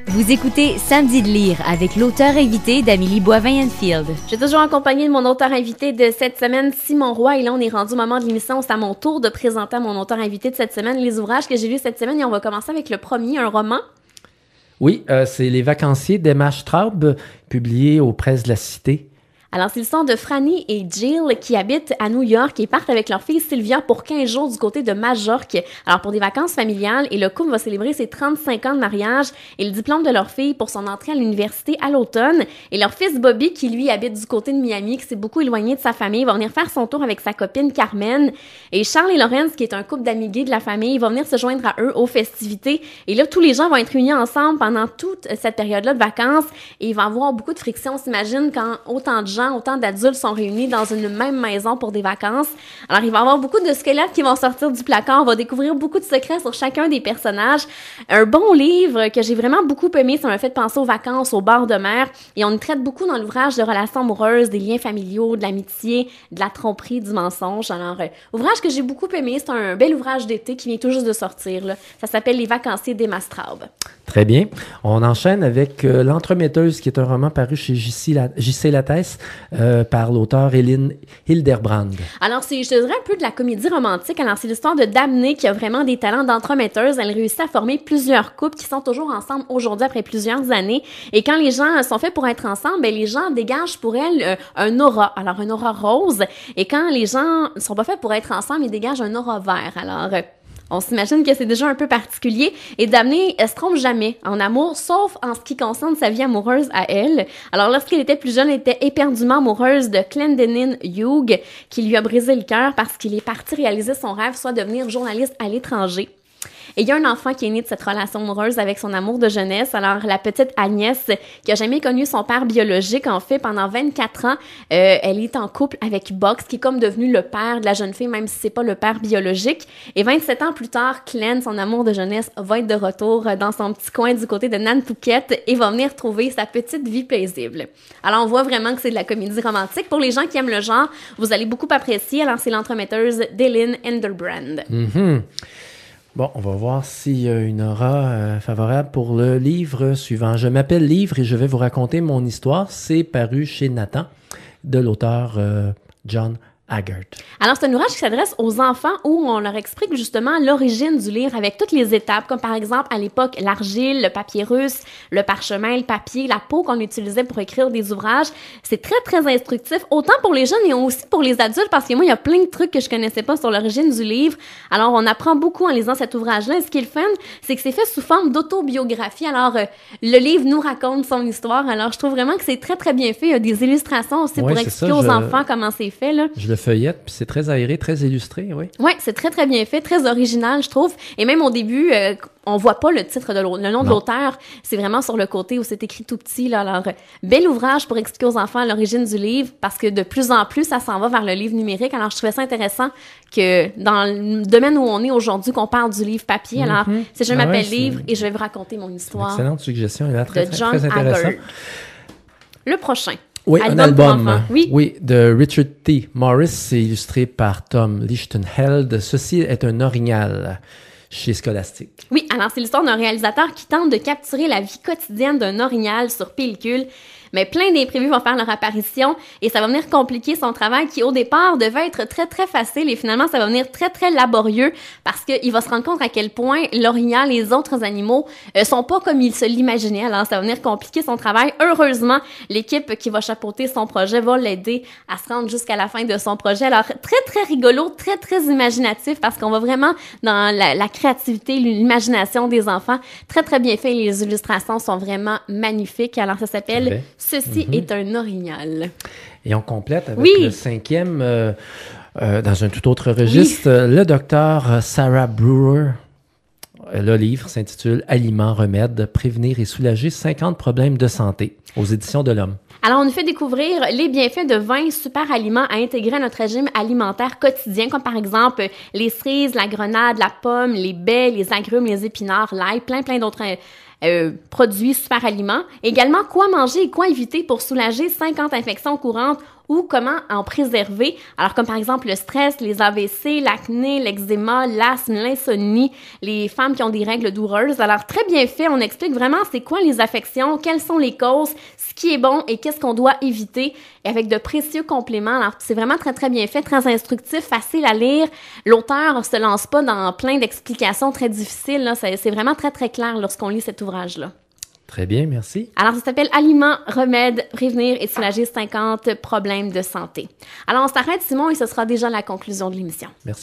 Vous écoutez Samedi de lire avec l'auteur invité d'Amélie Boivin-Enfield. Je suis toujours accompagnée de mon auteur invité de cette semaine, Simon Roy. Et là, on est rendu au moment de l'émission. C'est à mon tour de présenter à mon auteur invité de cette semaine les ouvrages que j'ai lus cette semaine. Et on va commencer avec le premier, un roman. Oui, c'est Les Vacanciers d'Emma Straub, publié aux Presses de la Cité. Alors, c'est l'histoire de Franny et Jill qui habitent à New York et partent avec leur fille Sylvia pour 15 jours du côté de Majorque. Alors, pour des vacances familiales, et le couple va célébrer ses 35 ans de mariage et le diplôme de leur fille pour son entrée à l'université à l'automne. Et leur fils Bobby, qui lui habite du côté de Miami, qui s'est beaucoup éloigné de sa famille, va venir faire son tour avec sa copine Carmen. Et Charles et Laurence, qui est un couple d'amis gays de la famille, va venir se joindre à eux aux festivités. Et là, tous les gens vont être réunis ensemble pendant toute cette période-là de vacances. Et il va y avoir beaucoup de friction, on s'imagine, quand autant de gens, autant d'adultes sont réunis dans une même maison pour des vacances. Alors, il va y avoir beaucoup de squelettes qui vont sortir du placard. On va découvrir beaucoup de secrets sur chacun des personnages. Un bon livre que j'ai vraiment beaucoup aimé. Ça m'a fait penser aux vacances au bord de mer. Et on y traite beaucoup dans l'ouvrage de relations amoureuses, des liens familiaux, de l'amitié, de la tromperie, du mensonge. Alors, ouvrage que j'ai beaucoup aimé. C'est un bel ouvrage d'été qui vient tout juste de sortir, là. Ça s'appelle Les Vacanciers d'Emma Straub. Très bien. On enchaîne avec L'Entremetteuse, qui est un roman paru chez J.C. Lattès par l'auteur Éline Hilderbrand. Alors, je te dirais un peu de la comédie romantique. Alors, c'est l'histoire de Damnée qui a vraiment des talents d'entremetteuse. Elle réussit à former plusieurs couples qui sont toujours ensemble aujourd'hui après plusieurs années. Et quand les gens sont faits pour être ensemble, ben, les gens dégagent pour elle un aura. Alors, un aura rose. Et quand les gens ne sont pas faits pour être ensemble, ils dégagent un aura vert. Alors, on s'imagine que c'est déjà un peu particulier. Et Damnée, elle se trompe jamais en amour, sauf en ce qui concerne sa vie amoureuse à elle. Alors, lorsqu'elle était plus jeune, elle était éperdument amoureuse de Clendenin Hughes, qui lui a brisé le cœur parce qu'il est parti réaliser son rêve, soit devenir journaliste à l'étranger. Et il y a un enfant qui est né de cette relation amoureuse avec son amour de jeunesse. Alors, la petite Agnès, qui a jamais connu son père biologique, en fait, pendant 24 ans, elle est en couple avec Box, qui est comme devenu le père de la jeune fille, même si c'est pas le père biologique. Et 27 ans plus tard, Clen, son amour de jeunesse, va être de retour dans son petit coin du côté de Nantucket et va venir trouver sa petite vie paisible. Alors, on voit vraiment que c'est de la comédie romantique. Pour les gens qui aiment le genre, vous allez beaucoup apprécier. Alors, c'est L'Entremetteuse d'Éline Hilderbrand. Mm-hmm. Bon, on va voir s'il y a une aura favorable pour le livre suivant. Je m'appelle Livre et je vais vous raconter mon histoire. C'est paru chez Nathan, de l'auteur John Haggart. Alors, c'est un ouvrage qui s'adresse aux enfants où on leur explique justement l'origine du livre avec toutes les étapes, comme par exemple, à l'époque, l'argile, le papier russe, le parchemin, le papier, la peau qu'on utilisait pour écrire des ouvrages. C'est très, très instructif, autant pour les jeunes et aussi pour les adultes, parce que moi, il y a plein de trucs que je connaissais pas sur l'origine du livre. Alors, on apprend beaucoup en lisant cet ouvrage-là. Et ce qui est le fun, c'est que c'est fait sous forme d'autobiographie. Alors, le livre nous raconte son histoire. Alors, je trouve vraiment que c'est très, très bien fait. Il y a des illustrations aussi pour expliquer aux enfants comment c'est fait, là. Je le feuillette, puis c'est très aéré, très illustré, oui. Oui, c'est très, très bien fait, très original, je trouve. Et même au début, on voit pas le titre, le nom de l'auteur. C'est vraiment sur le côté où c'est écrit tout petit, là. Alors, bel ouvrage pour expliquer aux enfants l'origine du livre, parce que de plus en plus, ça s'en va vers le livre numérique. Alors, je trouvais ça intéressant que dans le domaine où on est aujourd'hui, qu'on parle du livre papier. Alors, c'est Je m'appelle Livre et je vais vous raconter mon histoire. Excellente suggestion, elle est très, de John très intéressant. Haggart. Le prochain. Oui, un album. Oui, de Richard T. Morris, c'est illustré par Tom Lichtenheld. Ceci est un orignal chez Scholastic. Oui, alors c'est l'histoire d'un réalisateur qui tente de capturer la vie quotidienne d'un orignal sur pellicule. Mais plein d'imprévus vont faire leur apparition et ça va venir compliquer son travail qui, au départ, devait être très, très facile et finalement, ça va venir très, très laborieux parce qu'il va se rendre compte à quel point l'orignal et les autres animaux sont pas comme il se l'imaginait. Alors, ça va venir compliquer son travail. Heureusement, l'équipe qui va chapeauter son projet va l'aider à se rendre jusqu'à la fin de son projet. Alors, très, très rigolo, très, très imaginatif parce qu'on va vraiment dans la créativité, l'imagination des enfants. Très, très bien fait. Les illustrations sont vraiment magnifiques. Alors, ça s'appelle Ceci est un orignal. Et on complète avec le cinquième, dans un tout autre registre, le docteur Sarah Brewer. Le livre s'intitule « Aliments, remèdes, prévenir et soulager 50 problèmes de santé » aux éditions de l'Homme. Alors, on nous fait découvrir les bienfaits de 20 super aliments à intégrer à notre régime alimentaire quotidien, comme par exemple les cerises, la grenade, la pomme, les baies, les agrumes, les épinards, l'ail, plein d'autres produits super aliments. Également, quoi manger et quoi éviter pour soulager 50 infections courantes ou comment en préserver. Alors, comme par exemple le stress, les AVC, l'acné, l'eczéma, l'asthme, l'insomnie, les femmes qui ont des règles douloureuses. Alors, très bien fait, on explique vraiment c'est quoi les affections, quelles sont les causes, ce qui est bon et qu'est-ce qu'on doit éviter, et avec de précieux compléments. Alors, c'est vraiment très, très bien fait, très instructif, facile à lire. L'auteur se lance pas dans plein d'explications très difficiles, là. C'est vraiment très, très clair lorsqu'on lit cet ouvrage-là. Très bien, merci. Alors, ça s'appelle Aliments, remèdes, prévenir et soulager 50 problèmes de santé. Alors, on s'arrête, Simon, et ce sera déjà la conclusion de l'émission. Merci.